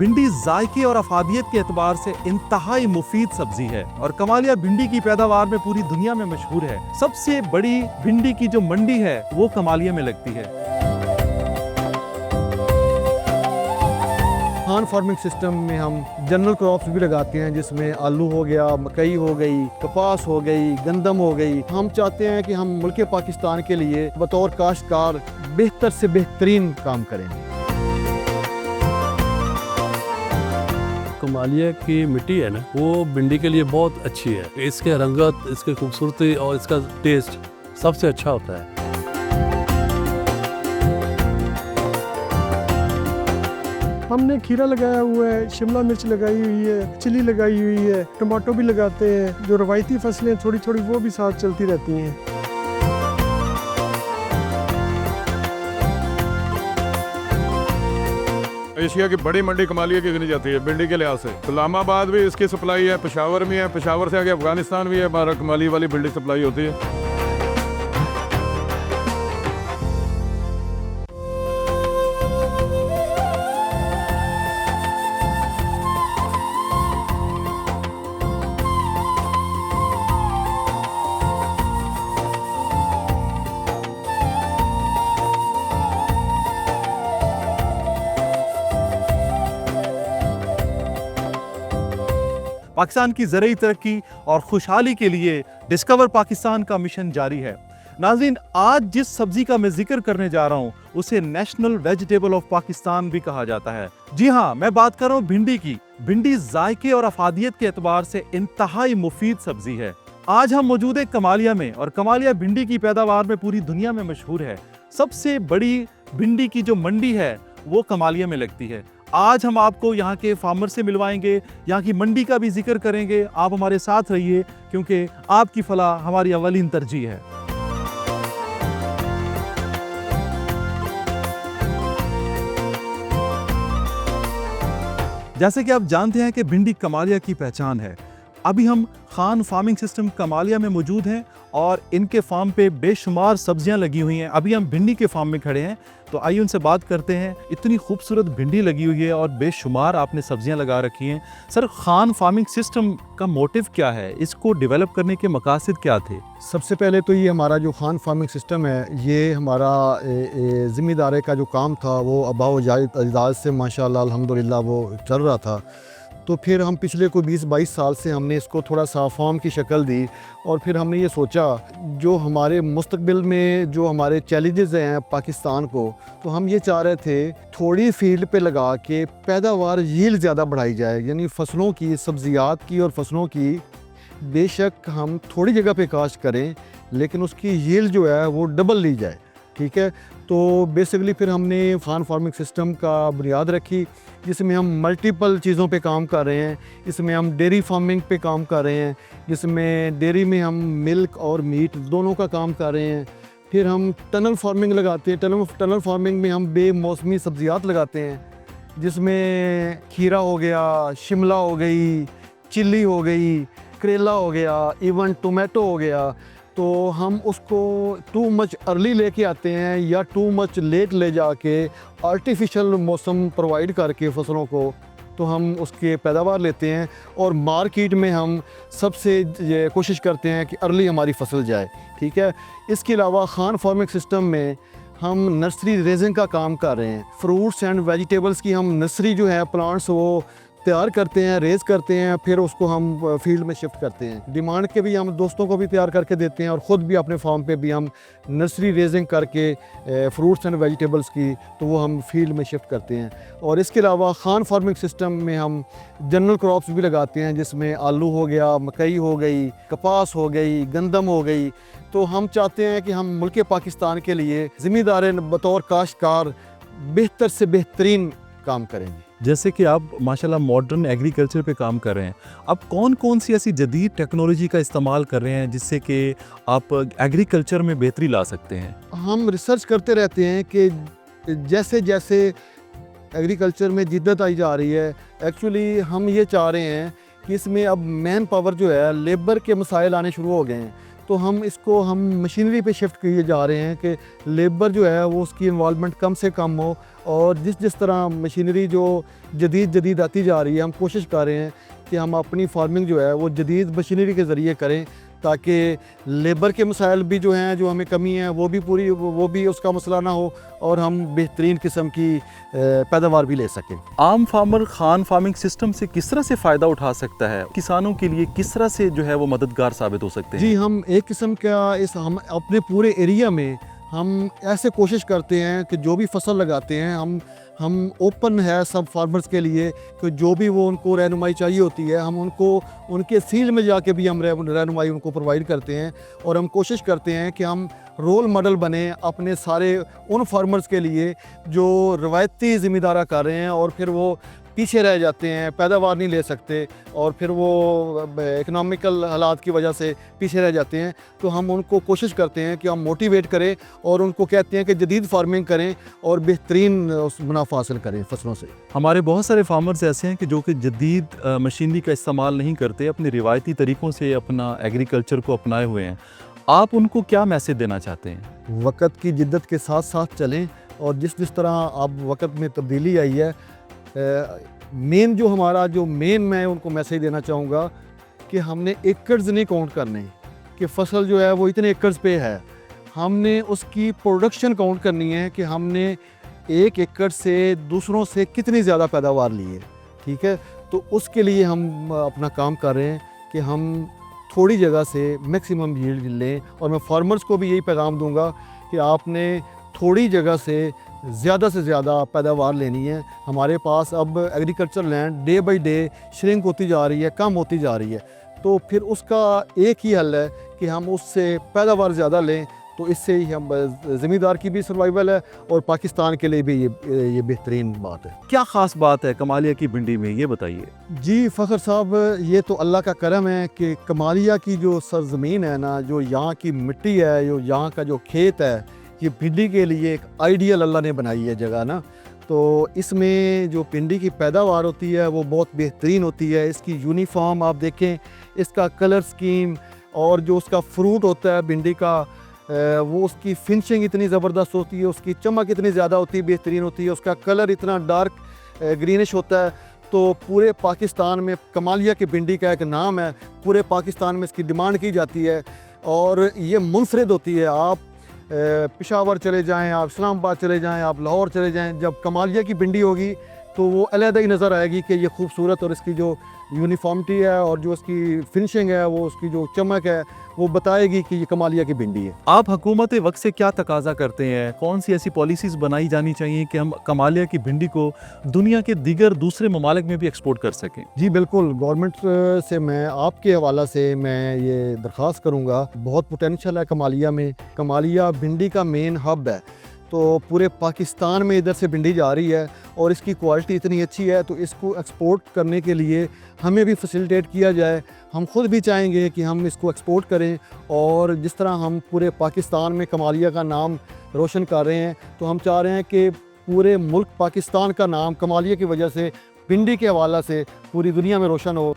भिंडी जायके और अफादियत के एतबार से इंतहाई मुफीद सब्जी है और कमालिया भिंडी की पैदावार में पूरी दुनिया में मशहूर है। सबसे बड़ी भिंडी की जो मंडी है वो कमालिया में लगती है। खान फार्मिंग सिस्टम में हम जनरल क्रॉप्स भी लगाते हैं, जिसमें आलू हो गया, मकई हो गई, कपास हो गई, गंदम हो गई। हम चाहते हैं कि हम मुल्क पाकिस्तान के लिए बतौर काश्तकार बेहतर से बेहतरीन काम करें। कमालिया की मिट्टी है ना, वो भिंडी के लिए बहुत अच्छी है। इसके रंगत, इसकी खूबसूरती और इसका टेस्ट सबसे अच्छा होता है। हमने खीरा लगाया हुआ है, शिमला मिर्च लगाई हुई है, चिली लगाई हुई है, टमाटो भी लगाते हैं। जो रवायती फसलें थोड़ी थोड़ी वो भी साथ चलती रहती हैं। एशिया की बड़ी मंडी कमालिया की गिनी जाती है भिंडी के लिहाज से। इस्लामाबाद भी इसकी सप्लाई है, पेशावर में है, पेशावर से आगे अफगानिस्तान भी है, हमारा कमालिया वाली भिंडी सप्लाई होती है। पाकिस्तान की ज़रूरी तरक्की और खुशहाली के लिए डिस्कवर पाकिस्तान का मिशन जारी है। नाज़रीन, आज जिस सब्जी का मैं जिक्र करने जा रहा हूँ उसे नेशनल वेजिटेबल ऑफ पाकिस्तान भी कहा जाता है। जी हाँ, मैं बात कर रहा हूँ भिंडी की। भिंडी जायके और अफादियत के एतबार से इंतहाई मुफीद सब्जी है। आज हम मौजूद है कमालिया में और कमालिया भिंडी की पैदावार में पूरी दुनिया में मशहूर है। सबसे बड़ी भिंडी की जो मंडी है वो कमालिया में लगती है। आज हम आपको यहाँ के फार्मर से मिलवाएंगे, यहाँ की मंडी का भी जिक्र करेंगे। आप हमारे साथ रहिए क्योंकि आपकी फलाह हमारी अवलीन तरजीह है। जैसे कि आप जानते हैं कि भिंडी कमालिया की पहचान है। अभी हम खान फार्मिंग सिस्टम कमालिया में मौजूद हैं और इनके फार्म पे बेशुमार सब्जियां लगी हुई हैं। अभी हम भिंडी के फार्म में खड़े हैं, तो आइए उनसे बात करते हैं। इतनी खूबसूरत भिंडी लगी हुई है और बेशुमार आपने सब्जियां लगा रखी हैं। सर, खान फार्मिंग सिस्टम का मोटिव क्या है? इसको डेवलप करने के मकासद क्या थे? सबसे पहले तो ये हमारा जो खान फार्मिंग सिस्टम है, ये हमारा ज़िम्मेदारी का जो काम था वो आबा व अजदाद से माशाअल्लाह अल्हम्दुलिल्लाह वो चल रहा था। तो फिर हम पिछले कोई 20-22 साल से हमने इसको थोड़ा सा फार्म की शक्ल दी और फिर हमने ये सोचा जो हमारे मुस्तकबिल में जो हमारे चैलेंजेस हैं पाकिस्तान को, तो हम ये चाह रहे थे थोड़ी फील्ड पे लगा के पैदावार यील्ड ज़्यादा बढ़ाई जाए, यानी फ़सलों की, सब्ज़ियात की और फ़सलों की बेशक हम थोड़ी जगह पे काश्त करें लेकिन उसकी यील्ड जो है वो डबल ली जाए। ठीक है, तो बेसिकली फिर हमने खान फार्मिंग सिस्टम का बुनियाद रखी, जिसमें हम मल्टीपल चीज़ों पे काम कर रहे हैं। इसमें हम डेयरी फार्मिंग पे काम कर रहे हैं, जिसमें डेयरी में हम मिल्क और मीट दोनों का काम कर रहे हैं। फिर हम टनल फार्मिंग लगाते हैं। टनल फार्मिंग में हम बेमौसमी सब्जियात लगाते हैं, जिसमें खीरा हो गया, शिमला हो गई, चिल्ली हो गई, करेला हो गया, इवन टोमेटो हो गया। तो हम उसको टू मच अर्ली लेके आते हैं या टू मच लेट ले जाके आर्टिफिशियल मौसम प्रोवाइड करके फसलों को, तो हम उसके पैदावार लेते हैं और मार्केट में हम सबसे ये कोशिश करते हैं कि अर्ली हमारी फसल जाए। ठीक है, इसके अलावा खान फार्मिंग सिस्टम में हम नर्सरी रेजिंग का काम कर रहे हैं। फ्रूट्स एंड वेजिटेबल्स की हम नर्सरी जो है प्लांट्स वो तैयार करते हैं, रेज़ करते हैं, फिर उसको हम फील्ड में शिफ्ट करते हैं। डिमांड के भी हम दोस्तों को भी तैयार करके देते हैं और ख़ुद भी अपने फार्म पे भी हम नर्सरी रेजिंग करके फ्रूट्स एंड वेजिटेबल्स की, तो वो हम फील्ड में शिफ्ट करते हैं। और इसके अलावा खान फार्मिंग सिस्टम में हम जनरल क्रॉप्स भी लगाते हैं, जिसमें आलू हो गया, मकई हो गई, कपास हो गई, गंदम हो गई। तो हम चाहते हैं कि हम मुल्क पाकिस्तान के लिए ज़िम्मेदार बतौर काश्तकार बेहतर से बेहतरीन काम करेंगे। जैसे कि आप माशाल्लाह मॉडर्न एग्रीकल्चर पे काम कर रहे हैं, अब कौन कौन सी ऐसी जदीद टेक्नोलॉजी का इस्तेमाल कर रहे हैं जिससे कि आप एग्रीकल्चर में बेहतरी ला सकते हैं? हम रिसर्च करते रहते हैं कि जैसे जैसे एग्रीकल्चर में जिद्दत आई जा रही है, एक्चुअली हम ये चाह रहे हैं कि इसमें अब मैन पावर जो है, लेबर के मसाइल आने शुरू हो गए हैं। तो हम मशीनरी पे शिफ्ट किए जा रहे हैं कि लेबर जो है वो उसकी इन्वॉल्वमेंट कम से कम हो, और जिस तरह मशीनरी जो जदीद आती जा रही है, हम कोशिश कर रहे हैं कि हम अपनी फार्मिंग जो है वो जदीद मशीनरी के ज़रिए करें, ताकि लेबर के मसाइल भी जो हैं, जो हमें कमी है, वो भी उसका मसला ना हो, और हम बेहतरीन किस्म की पैदावार भी ले सकें। आम फार्मर खान फार्मिंग सिस्टम से किस तरह से फ़ायदा उठा सकता है? किसानों के लिए किस तरह से जो है वो मददगार साबित हो सकते हैं? जी, हम एक किस्म का हम अपने पूरे एरिया में हम ऐसे कोशिश करते हैं कि जो भी फसल लगाते हैं हम ओपन है सब फार्मर्स के लिए, कि जो भी वो उनको रहनुमाई चाहिए होती है, हम उनको उनके फील्ड में जाके भी हम रहनुमाई उनको प्रोवाइड करते हैं, और हम कोशिश करते हैं कि हम रोल मॉडल बने अपने सारे उन फार्मर्स के लिए जो रवायती ज़िम्मेदारा कर रहे हैं और फिर वो पीछे रह जाते हैं, पैदावार नहीं ले सकते, और फिर वो इकनॉमिकल हालात की वजह से पीछे रह जाते हैं। तो हम उनको कोशिश करते हैं कि हम मोटिवेट करें, और उनको कहते हैं कि जदीद फार्मिंग करें और बेहतरीन मुनाफा हासिल करें फसलों से। हमारे बहुत सारे फार्मर्स ऐसे हैं कि जो कि जदीद मशीनरी का इस्तेमाल नहीं करते, अपने रिवायती तरीक़ों से अपना एग्रीकल्चर को अपनाए हुए हैं। आप उनको क्या मैसेज देना चाहते हैं? वक़्त की जिद्दत के साथ साथ चलें, और जिस तरह अब वक़्त में तब्दीली आई है, मैं उनको मैसेज देना चाहूँगा कि हमने एकड़्स नहीं काउंट करने, कि फसल जो है वो इतने एकड़्स पे है, हमने उसकी प्रोडक्शन काउंट करनी है कि हमने 1 एकड़ से दूसरों से कितनी ज़्यादा पैदावार ली है। ठीक है, तो उसके लिए हम अपना काम कर रहे हैं कि हम थोड़ी जगह से मैक्सिमम यील्ड लें, और मैं फार्मर्स को भी यही पैगाम दूंगा कि आपने थोड़ी जगह से ज़्यादा पैदावार लेनी है। हमारे पास अब agriculture land day by day shrink होती जा रही है, कम होती जा रही है, तो फिर उसका एक ही हल है कि हम उससे पैदावार ज़्यादा लें, तो इससे ही हम ज़मींदार की भी सर्वाइवल है और पाकिस्तान के लिए भी ये बेहतरीन बात है। क्या ख़ास बात है कमालिया की भिंडी में, ये बताइए। जी फ़खर साहब, ये तो अल्लाह का करम है कि कमालिया की जो सरज़मीन है ना, जो यहाँ की मिट्टी है, जो यहाँ का जो खेत है, ये भिंडी के लिए एक आइडियल अल्लाह ने बनाई है जगह ना। तो इसमें जो भिंडी की पैदावार होती है वो बहुत बेहतरीन होती है। इसकी यूनिफॉर्म आप देखें, इसका कलर स्कीम, और जो उसका फ्रूट होता है भिंडी का, वो उसकी फिनिशिंग इतनी ज़बरदस्त होती है, उसकी चमक इतनी ज़्यादा होती है, बेहतरीन होती है, उसका कलर इतना डार्क ग्रीनिश होता है। तो पूरे पाकिस्तान में कमालिया की भिंडी का एक नाम है, पूरे पाकिस्तान में इसकी डिमांड की जाती है, और ये मुनफरिद होती है। आप पेशावर चले जाएं, आप इस्लामाबाद चले जाएं, आप लाहौर चले जाएं, जब कमालिया की भिंडी होगी तो वो अलहदा ही नज़र आएगी कि ये खूबसूरत, और इसकी जो यूनिफॉर्मिटी है और जो इसकी फिनिशिंग है, वो उसकी जो चमक है, वो बताएगी कि ये कमालिया की भिंडी है। आप हुकूमत वक्त से क्या तकाजा करते हैं? कौन सी ऐसी पॉलिसीज़ बनाई जानी चाहिए कि हम कमालिया की भिंडी को दुनिया के दीगर दूसरे ममालिक में भी एक्सपोर्ट कर सकें? जी बिल्कुल, गवर्नमेंट से मैं आपके हवाला से मैं ये दरख्वास्त करूँगा, बहुत पोटेंशियल है कमालिया में। कमालिया भिंडी का मेन हब है, तो पूरे पाकिस्तान में इधर से भिंडी जा रही है, और इसकी क्वालिटी इतनी अच्छी है, तो इसको एक्सपोर्ट करने के लिए हमें भी फैसिलिटेट किया जाए। हम खुद भी चाहेंगे कि हम इसको एक्सपोर्ट करें, और जिस तरह हम पूरे पाकिस्तान में कमालिया का नाम रोशन कर रहे हैं, तो हम चाह रहे हैं कि पूरे मुल्क पाकिस्तान का नाम कमालिया की वजह से, भिंडी के हवाला से पूरी दुनिया में रोशन हो।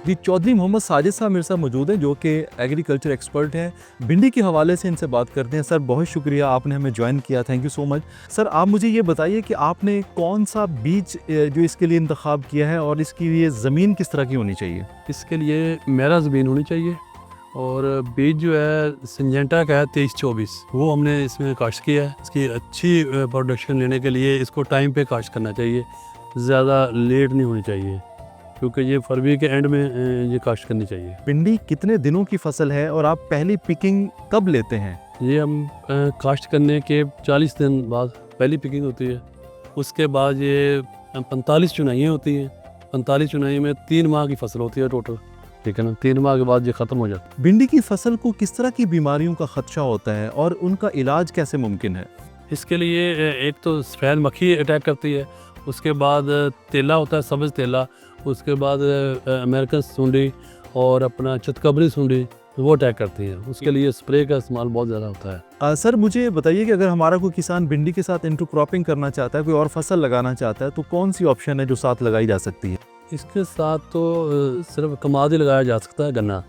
जी, चौधरी मोहम्मद साजिद साहब मेरे साथ मौजूद हैं, जो कि एग्रीकल्चर एक्सपर्ट हैं। भिंडी के हवाले से इनसे बात करते हैं। सर, बहुत शुक्रिया, आपने हमें ज्वाइन किया, thank you so much. Sir, आप मुझे ये बताइए कि आपने कौन सा बीज जो इसके लिए इंतखाब किया है, और इसकी ये ज़मीन किस तरह की होनी चाहिए? इसके लिए मेरा ज़मीन होनी चाहिए, और बीज जो है सिंजेंटा का है 23-24, वो हमने इसमें काश्त किया है। इसकी अच्छी प्रोडक्शन लेने के लिए इसको टाइम पे काश्त करना चाहिए, ज़्यादा लेट नहीं होनी चाहिए, क्योंकि ये फरवरी के एंड में ये काश्त करनी चाहिए। भिंडी कितने दिनों की फसल है, और आप पहली पिकिंग कब लेते हैं? ये हम काश्त करने के 40 दिन बाद पहली पिकिंग होती है। उसके बाद ये 45 चुनाइयाँ होती हैं। 45 चुनाई में 3 माह की फसल होती है टोटल, ठीक है ना। 3 माह के बाद ये ख़त्म हो जाता है। भिंडी की फसल को किस तरह की बीमारियों का खदशा होता है, और उनका इलाज कैसे मुमकिन है? इसके लिए एक तो सफ़ेद मक्खी अटैक करती है, उसके बाद तेला होता है, सब्ज़ तेला, उसके बाद अमेरिकन सुंडी और अपना चतकबरी सुंडी, वो अटैक करती हैं। उसके लिए स्प्रे का इस्तेमाल बहुत ज़्यादा होता है। सर मुझे बताइए कि अगर हमारा कोई किसान भिंडी के साथ इंटरक्रॉपिंग करना चाहता है, कोई और फसल लगाना चाहता है, तो कौन सी ऑप्शन है जो साथ लगाई जा सकती है? इसके साथ तो सिर्फ कमाद ही लगाया जा सकता है, गन्ना,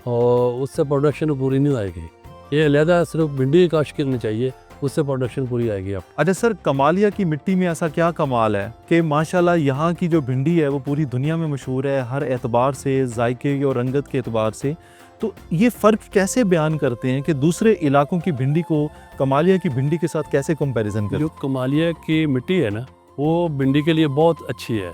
और उससे प्रोडक्शन पूरी नहीं आएगी। ये अलहदा सिर्फ भिंडी की काश्त करनी चाहिए, उससे प्रोडक्शन पूरी आएगी। आप अच्छा सर, कमालिया की मिट्टी में ऐसा क्या कमाल है कि माशाल्लाह यहाँ की जो भिंडी है वो पूरी दुनिया में मशहूर है, हर एतबार से, जायके और रंगत के एतबार से। तो ये फ़र्क कैसे बयान करते हैं कि दूसरे इलाकों की भिंडी को कमालिया की भिंडी के साथ कैसे कंपैरिजन करें? जो कमालिया की मिट्टी है ना, वो भिंडी के लिए बहुत अच्छी है,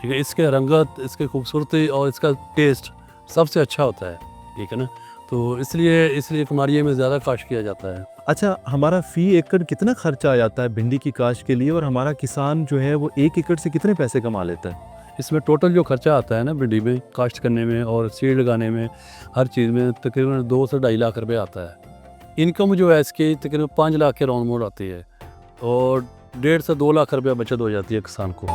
ठीक है। इसके रंगत, इसकी खूबसूरती और इसका टेस्ट सबसे अच्छा होता है, ठीक है ना। तो इसलिए कमालिया में ज़्यादा काश्त किया जाता है। अच्छा, हमारा फ़ी एकड़ कितना खर्चा आ जाता है भिंडी की काश्त के लिए, और हमारा किसान जो है वो 1 एकड़ से कितने पैसे कमा लेता है? इसमें टोटल जो खर्चा आता है ना भिंडी में, काश्त करने में और सीड लगाने में, हर चीज़ में तकरीबन 2 से 2.5 लाख रुपए आता है। इनकम जो है इसकी तकरीबन 5 लाख के राउंड मोड आती है, और 1.5 से 2 लाख रुपया बचत हो जाती है किसान को।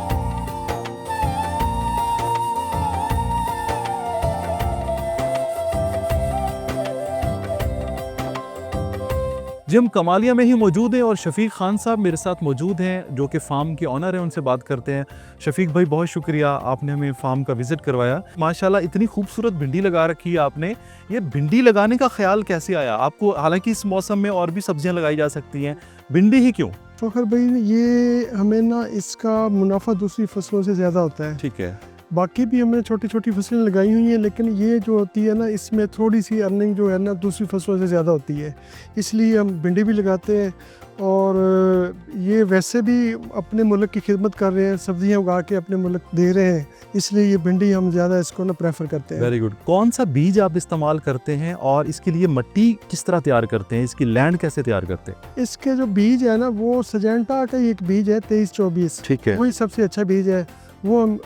जी, हम कमालिया में ही मौजूद हैं और शफीक खान साहब मेरे साथ मौजूद हैं जो कि फ़ार्म के ऑनर हैं। उनसे बात करते हैं। शफीक भाई, बहुत शुक्रिया, आपने हमें फ़ार्म का विज़िट करवाया। माशाल्लाह इतनी खूबसूरत भिंडी लगा रखी है आपने। ये भिंडी लगाने का ख्याल कैसे आया आपको? हालांकि इस मौसम में और भी सब्जियां लगाई जा सकती हैं, भिंडी ही क्यों? फ़खर भाई, ये हमें ना इसका मुनाफा दूसरी फसलों से ज़्यादा होता है। ठीक है। बाकी भी हमने छोटी छोटी फसलें लगाई हुई हैं, लेकिन ये जो होती है ना, इसमें थोड़ी सी अर्निंग जो है ना दूसरी फसलों से ज़्यादा होती है, इसलिए हम भिंडी भी लगाते हैं। और ये वैसे भी अपने मुल्क की खिदमत कर रहे हैं, सब्जियां उगा के अपने मुल्क दे रहे हैं, इसलिए ये भिंडी हम ज़्यादा इसको ना प्रेफर करते हैं। Very good. कौन सा बीज आप इस्तेमाल करते हैं और इसके लिए मिट्टी किस तरह तैयार करते हैं, इसकी लैंड कैसे तैयार करते हैं? इसके जो बीज है ना, वो सजेंटा का ही एक बीज है 2324, ठीक है। वही सबसे अच्छा बीज है, वो हम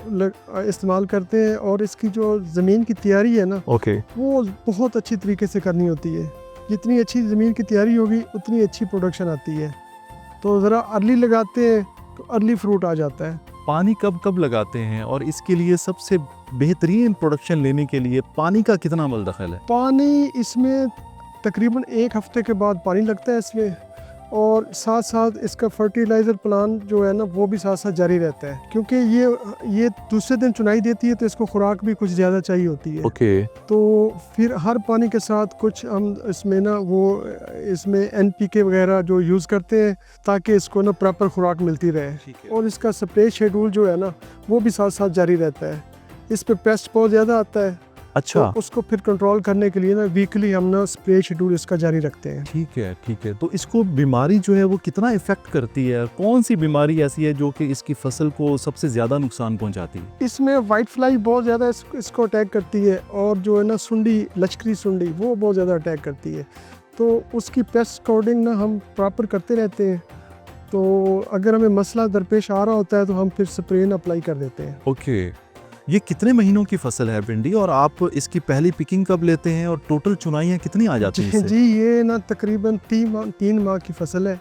इस्तेमाल करते हैं। और इसकी जो ज़मीन की तैयारी है ना, ओके। वो बहुत अच्छी तरीके से करनी होती है। जितनी अच्छी ज़मीन की तैयारी होगी उतनी अच्छी प्रोडक्शन आती है। तो ज़रा अर्ली लगाते हैं तो अर्ली फ्रूट आ जाता है। पानी कब कब लगाते हैं, और इसके लिए सबसे बेहतरीन प्रोडक्शन लेने के लिए पानी का कितना अमल दखल है? पानी इसमें तकरीबन 1 हफ्ते के बाद पानी लगता है इसमें, और साथ साथ इसका फर्टिलाइज़र प्लान जो है ना, वो भी साथ साथ जारी रहता है, क्योंकि ये दूसरे दिन चुनाई देती है, तो इसको खुराक भी कुछ ज़्यादा चाहिए होती है। ओके। तो फिर हर पानी के साथ कुछ हम इसमें ना वो इसमें NPK वगैरह जो यूज़ करते हैं, ताकि इसको ना प्रॉपर खुराक मिलती रहे। और इसका स्प्रे शेड्यूल जो है ना, वो भी साथ साथ जारी रहता है। इस पर पेस्ट बहुत ज़्यादा आता है, अच्छा। तो उसको फिर कंट्रोल करने के लिए ना वीकली हम ना स्प्रे शेड्यूल इसका जारी रखते हैं। ठीक है, ठीक है। तो इसको बीमारी जो है वो कितना इफेक्ट करती है? कौन सी बीमारी ऐसी है जो कि इसकी फसल को सबसे ज़्यादा नुकसान पहुंचाती है? इसमें वाइट फ्लाई बहुत ज़्यादा इसको अटैक करती है, और जो है ना सुंडी, लश्करी सुंडी, वो बहुत ज़्यादा अटैक करती है। तो उसकी पेस्ट कोडिंग ना हम प्रॉपर करते रहते हैं। तो अगर हमें मसला दरपेश आ रहा होता है तो हम फिर स्प्रे अप्लाई कर देते हैं। ओके। ये कितने महीनों की फसल है भिंडी, और आप इसकी पहली पिकिंग कब लेते हैं, और टोटल चुनाइयाँ कितनी आ जाती हैं इससे? जी, ये ना तकरीबन 3 माह की फसल है,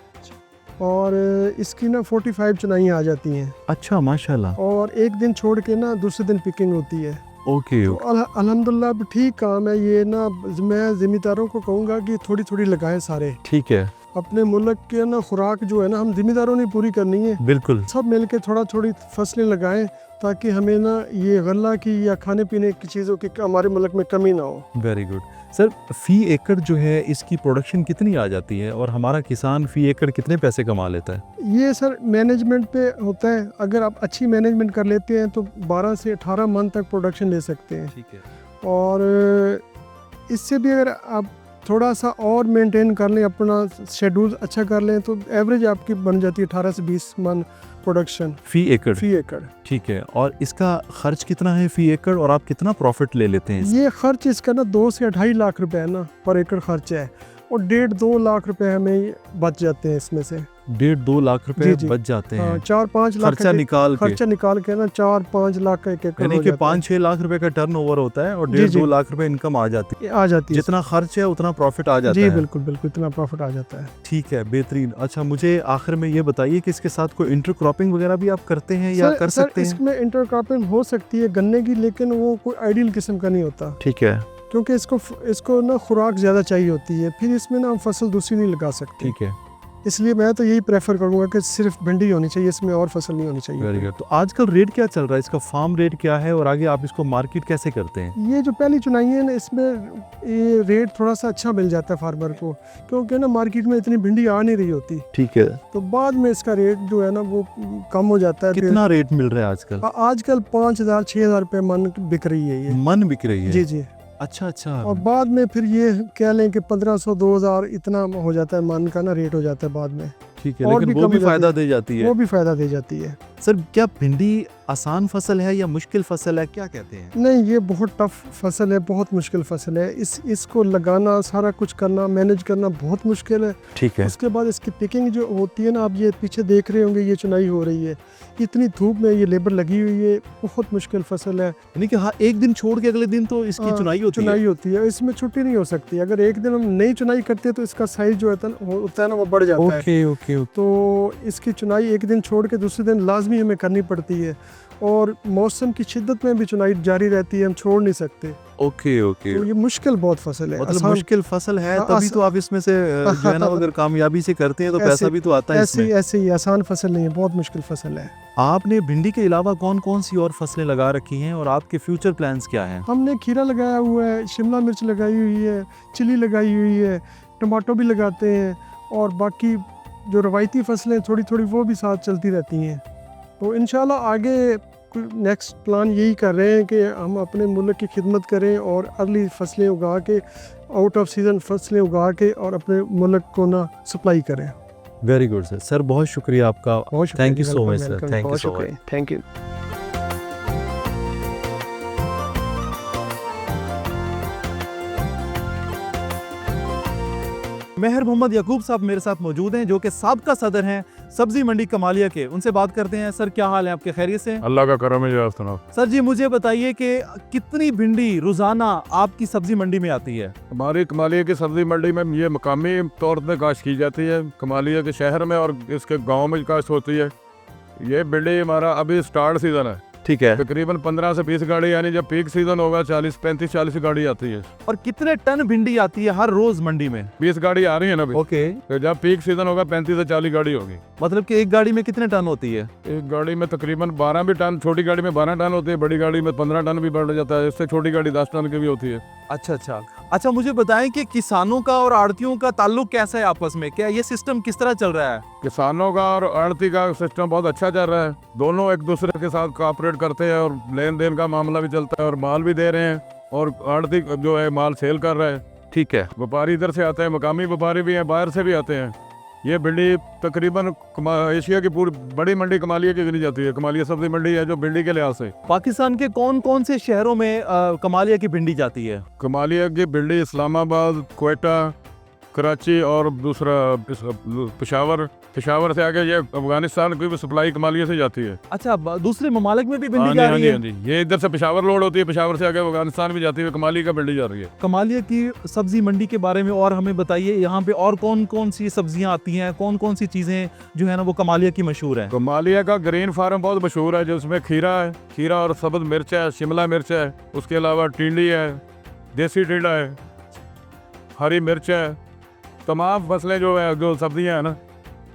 और इसकी ना 45 चुनाइयाँ आ जाती हैं। अच्छा, माशाल्लाह। और एक दिन छोड़ के ना दूसरे दिन पिकिंग होती है। ओके। तो अल्हम्दुलिल्लाह अब ठीक काम है ये ना। मैं ज़मींदारों को कहूँगा कि थोड़ी थोड़ी लगाएं सारे। ठीक है। अपने मुल्क के ना खुराक जो है ना, हम ज़मींदारों ने पूरी करनी है। बिल्कुल। सब मिल के थोड़ी फसलें लगाएं, ताकि हमें ना ये गल्ला की या खाने पीने की चीज़ों की हमारे मुल्क में कमी ना हो। Very good. सर, फ़ी एकड़ जो है इसकी प्रोडक्शन कितनी आ जाती है, और हमारा किसान फ़ी एकड़ कितने पैसे कमा लेता है? ये सर मैनेजमेंट पे होता है। अगर आप अच्छी मैनेजमेंट कर लेते हैं तो 12 से 18 मन तक प्रोडक्शन ले सकते हैं। ठीक है। और इससे भी अगर आप थोड़ा सा और मेंटेन कर लें, अपना शेड्यूल अच्छा कर लें, तो एवरेज आपकी बन जाती है 18 से 20 मन प्रोडक्शन फ़ी एकड़। ठीक है। और इसका खर्च कितना है फ़ी एकड़, और आप कितना प्रॉफिट ले लेते हैं? ये खर्च इसका ना 2 से 2.5 लाख रुपए है ना पर एकड़ खर्च है, और 1.5-2 लाख रुपए हमें बच जाते हैं इसमें से। 1.5-2 लाख रुपए जी। बच जाते हैं। 4-5 लाख खर्चा निकाल के, खर्चा निकाल के ना 4-5 लाख का एक एकड़ यानी हो कि जाता है। 5-6 लाख रुपए का टर्नओवर होता है, और जी, 1.5-2 जी। लाख रुपए इनकम आ जाती है। आ जाती है। जितना खर्च है उतना प्रॉफिट आ जाता जी है। बिल्कुल बिल्कुल, इतना प्रॉफिट आ जाता है। ठीक है, बेहतरीन। अच्छा, मुझे आखिर में ये बताइए कि इसके साथ कोई इंटरक्रॉपिंग वगैरह भी आप करते हैं या कर सकते हैं? इसमें इंटरक्रॉपिंग हो सकती है गन्ने की, लेकिन वो कोई आइडियल किस्म का नहीं होता। ठीक है। क्योंकि इसको ना खुराक ज़्यादा चाहिए होती है, फिर इसमें ना हम फसल दूसरी नहीं लगा सकते। ठीक है, इसलिए मैं तो यही प्रेफर करूँगा कि सिर्फ भिंडी होनी चाहिए, इसमें और फसल नहीं होनी चाहिए। Very good. तो आजकल रेट क्या चल रहा है इसका, फार्म रेट क्या है और आगे आप इसको मार्केट कैसे करते हैं? ये जो पहली चुनाई है ना, इसमें ये रेट थोड़ा सा अच्छा मिल जाता है फार्मर को, क्योंकि ना मार्केट में इतनी भिंडी आ नहीं रही होती, ठीक है, तो बाद में इसका रेट जो है ना वो कम हो जाता है। कितना रेट मिल रहा है आजकल? आजकल 5,000-6,000 रुपये मन बिक रही है ये। मन बिक रही है? जी जी। अच्छा अच्छा। और बाद में फिर ये कह लें कि 1,500-2,000 इतना हो जाता है, मन का ना रेट हो जाता है बाद में। ठीक है, और लेकिन भी वो कम भी हो जाती फायदा है। दे जाती है। वो भी फ़ायदा दे जाती है। सर क्या भिंडी आसान फसल है या मुश्किल फसल है, क्या कहते हैं? नहीं, ये बहुत टफ फसल है, बहुत मुश्किल फसल है। इसको लगाना, सारा कुछ करना, मैनेज करना बहुत मुश्किल है। ठीक है, उसके बाद इसकी पिकिंग जो होती है ना, आप ये पीछे देख रहे होंगे, ये चुनाई हो रही है, इतनी धूप में ये लेबर लगी हुई है, बहुत मुश्किल फसल है। यानी कि हाँ, एक दिन छोड़ के अगले दिन तो इसकी हाँ, चुनाई होती है। चुनाई होती है, इसमें छुट्टी नहीं हो सकती। अगर एक दिन हम नई चुनाई करते हैं तो इसका साइज जो होता है ना वो बढ़ जाता है। Okay okay okay. तो इसकी चुनाई एक दिन छोड़ के दूसरे दिन लाजमी हमें करनी पड़ती है, और मौसम की शिद्दत में भी चुनाई जारी रहती है, हम छोड़ नहीं सकते। Okay okay. तो ये मुश्किल बहुत फसल है। मतलब आसान- मुश्किल फसल है, हाँ, तभी तो आप इसमें से जो है ना अगर कामयाबी से करते हैं तो पैसा ऐसे- भी तो आता है इसमें। ऐसे ही आसान फसल नहीं है, बहुत मुश्किल फसल है। आपने भिंडी के अलावा कौन कौन सी और फसलें लगा रखी हैं और आपके फ्यूचर प्लान्स क्या हैं? हमने खीरा लगाया हुआ है, शिमला मिर्च लगाई हुई है, चिली लगाई हुई है, टमाटो भी लगाते हैं, और बाकी जो रवायती फसलें थोड़ी थोड़ी वो भी साथ चलती रहती हैं। तो इंशाल्लाह आगे नेक्स्ट प्लान यही कर रहे हैं कि हम अपने मुल्क की खिदमत करें और अर्ली फसलें उगा के, आउट ऑफ सीज़न फसलें उगा के, और अपने मुल्क को ना सप्लाई करें। Very good sir. सर बहुत शुक्रिया आपका। बहुत शुक्रिया। Thank you so much, sir. Welcome, Thank you बहुत so much. शुक्रिया। Thank you. मेहर मोहम्मद याकूब साहब मेरे साथ मौजूद हैं, जो कि साबका सदर हैं सब्जी मंडी कमालिया के। उनसे बात करते हैं। सर क्या हाल है आपके, खैरियत से हैं? अल्लाह का करम है जनाब। सुनाओ। सर जी मुझे बताइए कि कितनी भिंडी रोजाना आपकी सब्जी मंडी में आती है? हमारी कमालिया की सब्जी मंडी में ये मकामी तौर पर काश्त की जाती है, कमालिया के शहर में और इसके गांव में काश्त होती है। ये भिंडी हमारा अभी स्टार्ट सीज़न है, ठीक है। तकरीबन 15 से 20 गाड़ी, यानी जब पीक सीज़न होगा 35-40 गाड़ी आती है। और कितने टन भिंडी आती है हर रोज मंडी में? 20 गाड़ी आ रही है ना अभी। ओके। तो जब पीक सीज़न होगा 35 से 40 गाड़ी होगी। मतलब कि एक गाड़ी में कितने टन होती है? एक गाड़ी में तकरीबन 12 भी टन, छोटी गाड़ी में 12 टन होती है, बड़ी गाड़ी में 15 टन भी बढ़ जाता है। इससे छोटी गाड़ी 10 टन की भी होती है। अच्छा अच्छा अच्छा। मुझे बताएं कि किसानों का और आड़तियों का ताल्लुक कैसा है आपस में, क्या ये सिस्टम किस तरह चल रहा है? किसानों का और आड़ती का सिस्टम बहुत अच्छा चल रहा है। दोनों एक दूसरे के साथ कोऑपरेट करते हैं और लेन देन का मामला भी चलता है, और माल भी दे रहे हैं, और आड़ती जो है माल सेल कर रहा है। ठीक है। व्यापारी इधर से आते हैं, मकामी व्यापारी भी हैं, बाहर से भी आते हैं। ये भिंडी तकरीबन एशिया की पूरी बड़ी मंडी कमालिया की गिनी जाती है। कमालिया सब्जी मंडी है जो भिंडी के लिहाज से। पाकिस्तान के कौन कौन से शहरों में कमालिया की भिंडी जाती है? कमालिया की भिंडी इस्लामाबाद, क्वेटा, कराची और दूसरा पेशावर से आगे ये अफगानिस्तान की भी सप्लाई कमालिया से जाती है। अच्छा, दूसरे ममालिक में भी भिंडी हाँ जा जी, रही है? हाँ जी। ये इधर से पेशावर लोड होती है, पेशावर से आगे अफगानिस्तान भी जाती है, कमाली का भिंडी जा रही है। कमालिया की सब्जी मंडी के बारे में और हमें बताइए, यहाँ पे और कौन कौन सी सब्जियाँ आती हैं, कौन कौन सी चीजें जो है ना वो कमालिया की मशहूर है? कमालिया का ग्रीन फार्म बहुत मशहूर है, जिसमें खीरा है, खीरा और सब्ज मिर्च है, शिमला मिर्च है, उसके अलावा टिंडी है, देसी टिंडा है, हरी मिर्च है। तमाम फसलें जो है, जो सब्जियां हैं ना,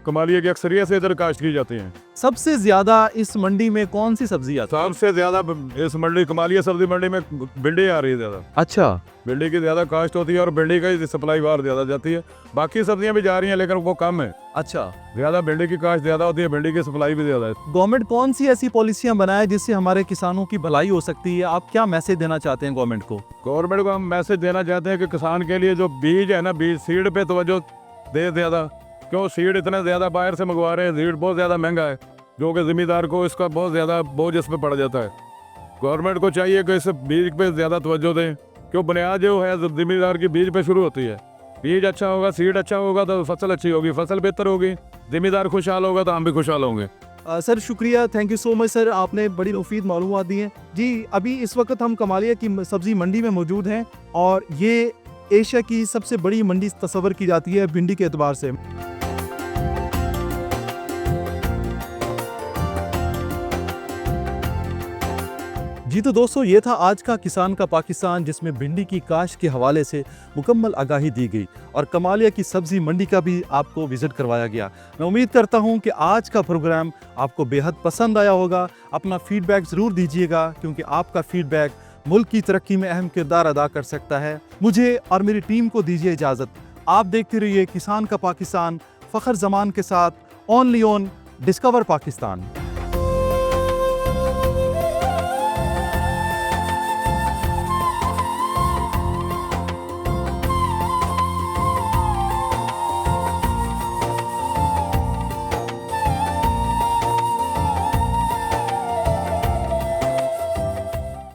कमालिया की अक्सरियत से इधर काश्त की जाती हैं। सबसे ज्यादा इस मंडी में कौन सी सब्जी आती है? सबसे ज्यादा इस मंडी कमालिया सब्जी मंडी में भिंडी आ रही है ज्यादा। अच्छा। भिंडी की ज्यादा काश्त होती है और भिंडी का सप्लाई बाहर ज्यादा जाती है। बाकी सब्जियां भी जा रही हैं लेकिन वो कम है। अच्छा। ज्यादा भिंडी की काश्त ज्यादा होती है, भिंडी की सप्लाई भी ज्यादा है। गवर्नमेंट कौन सी ऐसी पॉलिसियां बनाए जिससे हमारे किसानों की भलाई हो सकती है? आप क्या मैसेज देना चाहते हैं गवर्नमेंट को? गवर्नमेंट को हम मैसेज देना चाहते हैं कि किसान के लिए जो बीज है ना, बीज सीड पे तवज्जो दे ज़्यादा, क्यों सीड इतना ज़्यादा बाहर से मंगवा रहे हैं, सीड बहुत ज़्यादा महंगा है, जो कि ज़मींदार को इसका बहुत ज़्यादा बोझ इस पर पड़ जाता है। गवर्नमेंट को चाहिए कि इस बीज पे ज़्यादा तवज्जो दें, क्यों बुनियाद जो है ज़मींदार की बीज पे शुरू होती है। बीज अच्छा होगा, सीड अच्छा होगा तो फसल अच्छी होगी, फसल बेहतर होगी, ज़मींदार खुशहाल होगा तो हम भी खुशहाल होंगे। सर शुक्रिया, thank you so much sir, आपने बड़ी मुफीद मालूमात दी हैं जी। अभी इस वक्त हम कमालिया की सब्जी मंडी में मौजूद हैं और ये एशिया की सबसे बड़ी मंडी तस्वर की जाती है भिंडी के एतबार से। जी तो दोस्तों, ये था आज का किसान का पाकिस्तान, जिसमें भिंडी की काश्त के हवाले से मुकम्मल आगाही दी गई और कमालिया की सब्ज़ी मंडी का भी आपको विज़िट करवाया गया। मैं उम्मीद करता हूँ कि आज का प्रोग्राम आपको बेहद पसंद आया होगा। अपना फीडबैक ज़रूर दीजिएगा, क्योंकि आपका फीडबैक मुल्क की तरक्की में अहम किरदार अदा कर सकता है। मुझे और मेरी टीम को दीजिए इजाज़त। आप देखते रहिए किसान का पाकिस्तान फ़ख्र ज़मान के साथ, ओनली ऑन डिस्कवर पाकिस्तान।